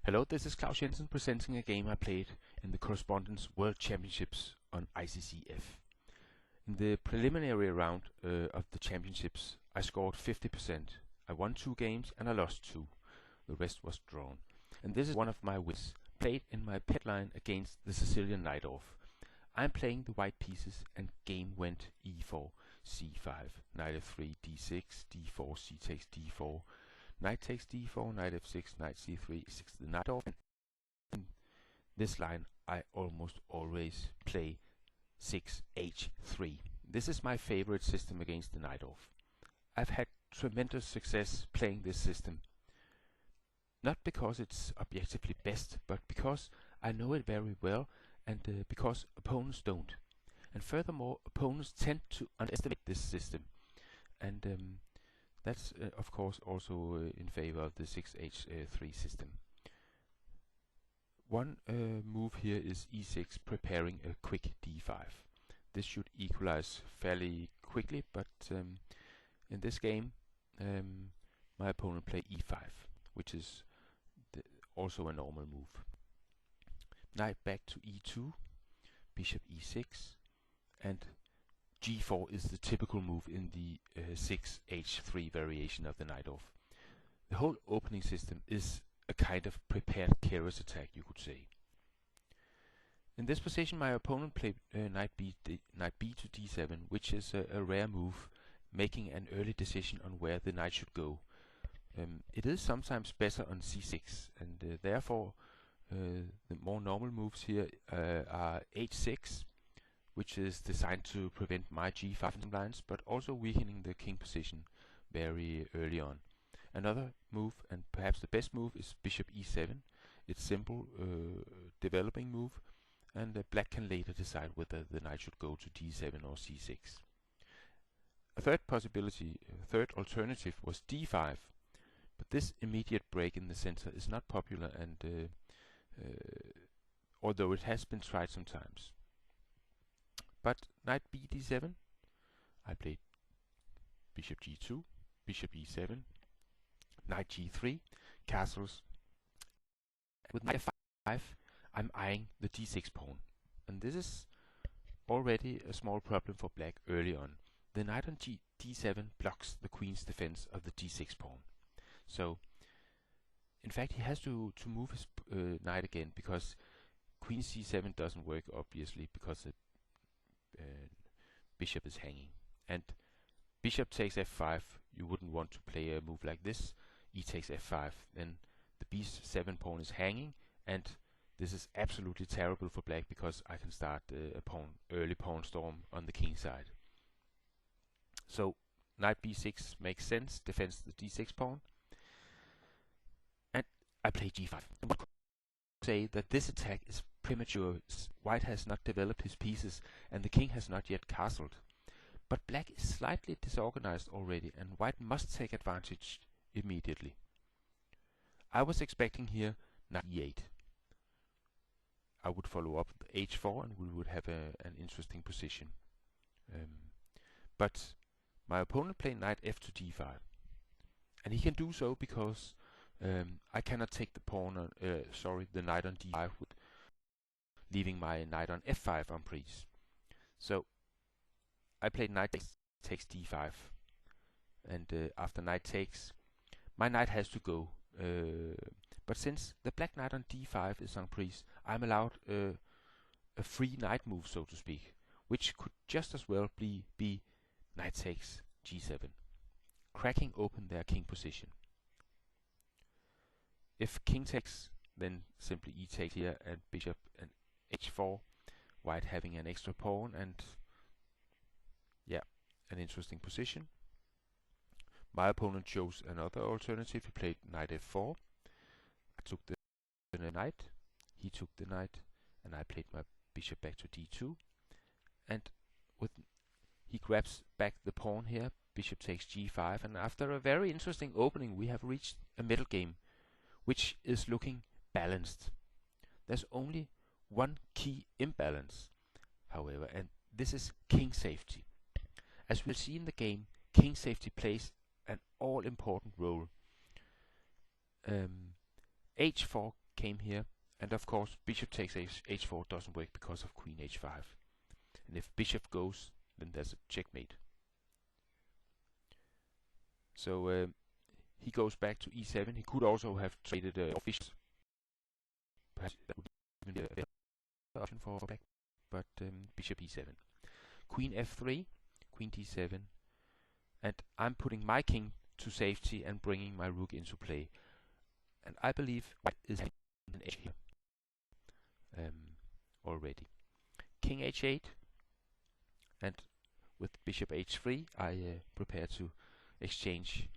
Hello, this is Claus Jensen presenting a game I played in the Correspondence World Championships on ICCF. In the preliminary round of the championships, I scored 50%. I won 2 games and I lost 2. The rest was drawn. And this is one of my wins, played in my pet line against the Sicilian Najdorf. I'm playing the white pieces and game went e4, c5, knight f3, d6, d4, c takes d4, knight takes d4, knight f6, knight c3, e6 the Najdorf. In this line I almost always play 6h3. This is my favorite system against the Najdorf. I've had tremendous success playing this system. Not because it's objectively best, but because I know it very well and because opponents don't. And furthermore, opponents tend to underestimate this system. And that's of course also in favor of the 6h3 system. One move here is e6, preparing a quick d5. This should equalize fairly quickly, but in this game my opponent played e5, which is also a normal move. Knight back to e2, bishop e6, and g4 is the typical move in the 6h3 variation of the Najdorf. The whole opening system is a kind of prepared Keres attack, you could say. In this position my opponent played knight b to d7, which is a rare move, making an early decision on where the knight should go. It is sometimes better on c6, and therefore the more normal moves here are h6, which is designed to prevent my g5 lines, but also weakening the king position very early on. Another move, and perhaps the best move, is bishop e7. It's simple, developing move, and black can later decide whether the knight should go to d7 or c6. A third alternative was d5, but this immediate break in the center is not popular, and although it has been tried sometimes. But knight b d7, I played bishop g2, bishop e7, knight g3, castles. With knight f5, I'm eyeing the d6 pawn, and this is already a small problem for black early on. The knight on d7 blocks the queen's defense of the d6 pawn. So, in fact, he has to move his knight again, because queen c7 doesn't work, obviously, because the bishop is hanging. And bishop takes f5, you wouldn't want to play a move like this. E takes f5, then the b7 pawn is hanging, and this is absolutely terrible for black, because I can start a early pawn storm on the king side. So knight b6 makes sense, defends the d6 pawn, and I play g5. And one could say that this attack is premature. White has not developed his pieces, and the king has not yet castled. But black is slightly disorganized already, and white must take advantage immediately. I was expecting here knight e8. I would follow up with h4, and we would have an interesting position. But my opponent played knight f to d5, and he can do so because I cannot take the pawn on, the knight on d5, leaving my knight on f5 on prise. So I played knight takes d5, and after knight takes, my knight has to go. But since the black knight on d5 is on prise, I'm allowed a free knight move, so to speak, which could just as well be knight takes g7, cracking open their king position. If king takes, then simply e takes here, and bishop and h4, white having an extra pawn, and yeah, an interesting position. My opponent chose another alternative. He played knight f4. I took the knight, he took the knight, and I played my bishop back to d2, and he grabs back the pawn here, bishop takes g5, and after a very interesting opening we have reached a middle game, which is looking balanced. There's only one key imbalance, however, and this is king safety. As we'll see in the game, king safety plays an all-important role. h4 came here, and of course bishop takes h4 doesn't work because of queen h5. And if bishop goes, then there's a checkmate. So he goes back to e7. He could also have traded bishops. Perhaps that would even be a better option for black. But bishop e7. Queen f3, queen d7. And I'm putting my king to safety and bringing my rook into play. And I believe white is an edge here already. King h8. And with bishop h3, I prepare to exchange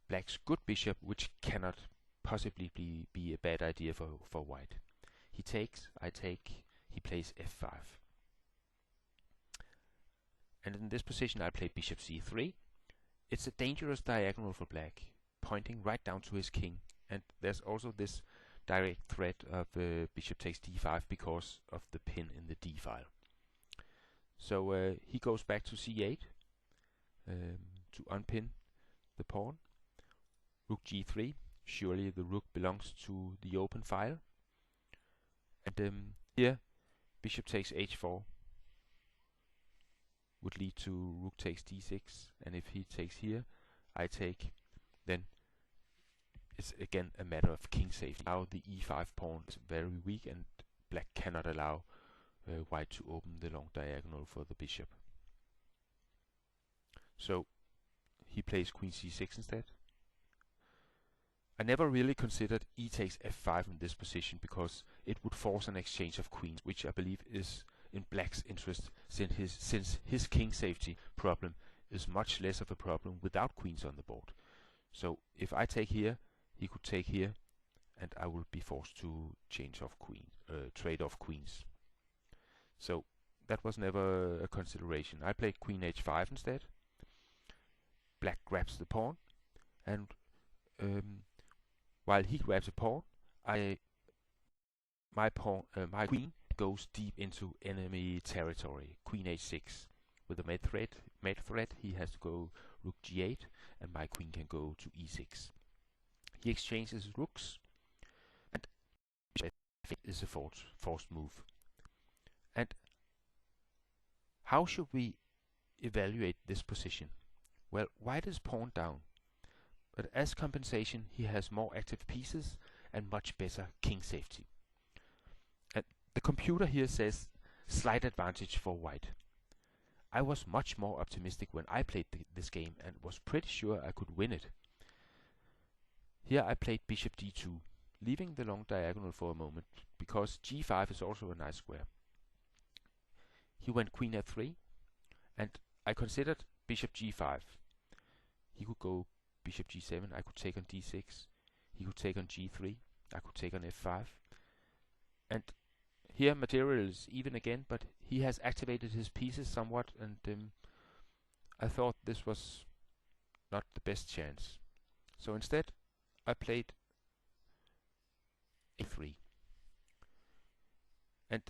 black's good bishop, which cannot possibly be a bad idea for white. He takes, I take, he plays f5. And in this position I play bishop c3. It's a dangerous diagonal for black, pointing right down to his king. And there's also this direct threat of bishop takes d5 because of the pin in the d file. So he goes back to c8 to unpin the pawn. Rook g3. Surely the rook belongs to the open file. And here bishop takes h4 would lead to rook takes d6, and if he takes here, I take, then it's again a matter of king safety. Now the e5 pawn is very weak, and black cannot allow white to open the long diagonal for the bishop. So he plays queen c6 instead. I never really considered e takes f5 in this position because it would force an exchange of queens, which I believe is in black's interest, since his king safety problem is much less of a problem without queens on the board. So if I take here, he could take here, and I will be forced to change off trade off queens. So that was never a consideration. I played queen h5 instead. Black grabs the pawn, and while he grabs a pawn, my queen goes deep into enemy territory. Queen h6 with a mate threat. He has to go rook g8, and my queen can go to e6. He exchanges rooks, and it is a forced move. And how should we evaluate this position? Well, white is pawn down, but as compensation he has more active pieces and much better king safety. And the computer here says slight advantage for white. I was much more optimistic when I played this game and was pretty sure I could win it. Here I played bishop d2, leaving the long diagonal for a moment, because g5 is also a nice square. He went queen f3, and I considered bishop g5. He could go bishop g7, I could take on d6, he could take on g3, I could take on f5. And here material is even again, but he has activated his pieces somewhat, and I thought this was not the best chance. So instead I played a3. And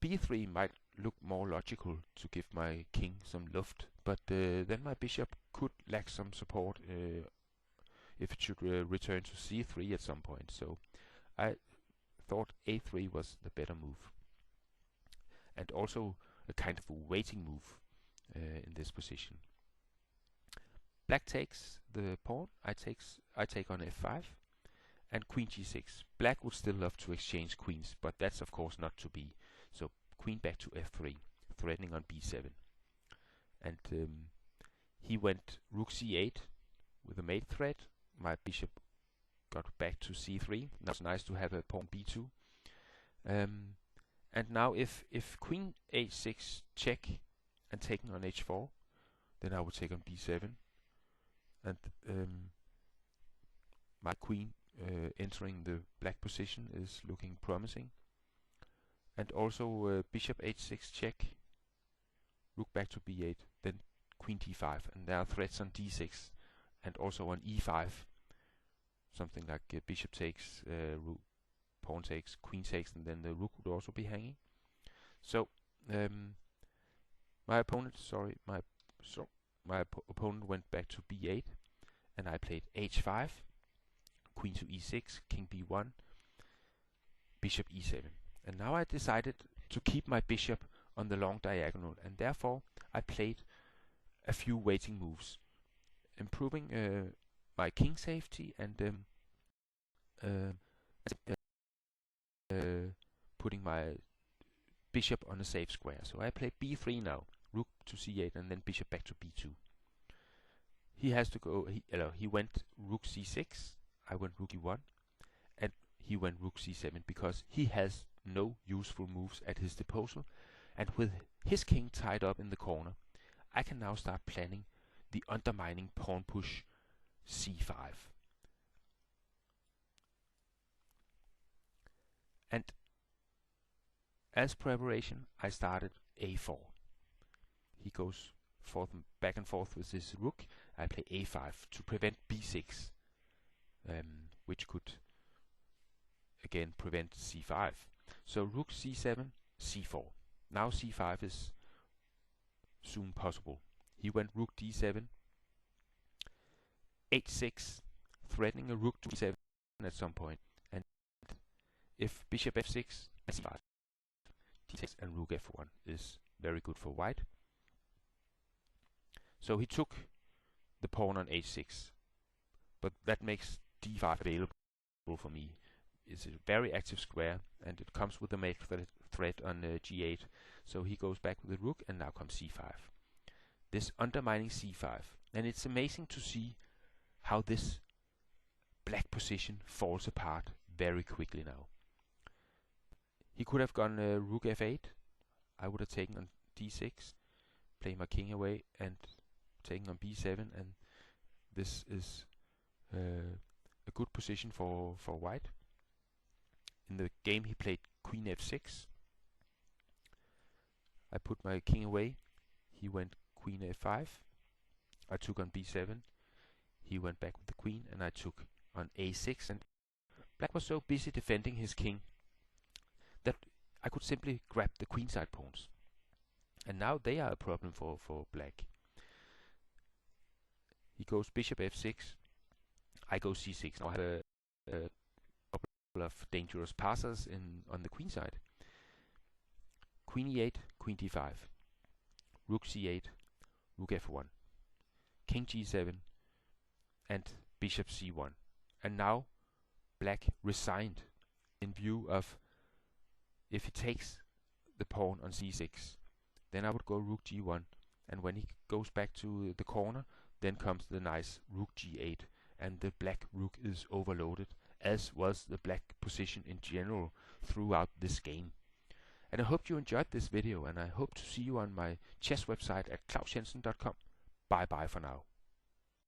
b3 might look more logical to give my king some luft, but then my bishop could lack some support if it should return to c3 at some point. So I thought a3 was the better move, and also a kind of a waiting move in this position. Black takes the pawn, I take on f5, and queen g6. Black would still love to exchange queens, but that's of course not to be. So queen back to f3, threatening on b7. And he went rook c8 with a mate threat. My bishop got back to c3. Now it's nice to have a pawn b2. And now if queen h6 check and taking on h4, then I would take on b7. And my queen entering the black position is looking promising. And also bishop h6 check, rook back to b8, then queen d5, and there are threats on d6 and also on e5. Something like bishop takes, pawn takes, queen takes, and then the rook would also be hanging. So my opponent went back to b8, and I played h5, queen to e6, king b1, bishop e7. And now I decided to keep my bishop on the long diagonal, and therefore I played a few waiting moves, improving my king safety and putting my bishop on a safe square. So I play b3 now, rook to c8, and then bishop back to b2. He has to go, he went rook c6, I went rook e1, and he went rook c7 because he has no useful moves at his disposal. And with his king tied up in the corner, I can now start planning the undermining pawn push c5. And as preparation, I started a4. He goes back and forth with his rook. I play a5 to prevent b6, which could again prevent c5. So rook c7, c4. Now c5 is soon possible. He went rook d7, h6, threatening a rook to e7 at some point. And if bishop f6, c5, d6 and rook f1 is very good for white. So he took the pawn on h6, but that makes d5 available for me. It's a very active square, and it comes with a mate threat on g8. So he goes back with the rook, and now comes c5. This undermining c5, and it's amazing to see how this black position falls apart very quickly now. He could have gone rook f8. I would have taken on d6, playing my king away, and taking on b7, and this is a good position for white. In the game he played queen f6. I put my king away. He went queen f5. I took on b7. He went back with the queen, and I took on a6. And black was so busy defending his king that I could simply grab the queenside pawns. And now they are a problem for black. He goes bishop f6. I go c6. Now I have a couple of dangerous passes on the queen side. Queen e8, queen d5, rook c8, rook f1, king g7, and bishop c1. And now black resigned in view of, if he takes the pawn on c6, then I would go rook g1, and when he goes back to the corner, then comes the nice rook g8, and the black rook is overloaded, as was the black position in general throughout this game. And I hope you enjoyed this video, and I hope to see you on my chess website at klausjensen.com. Bye bye for now.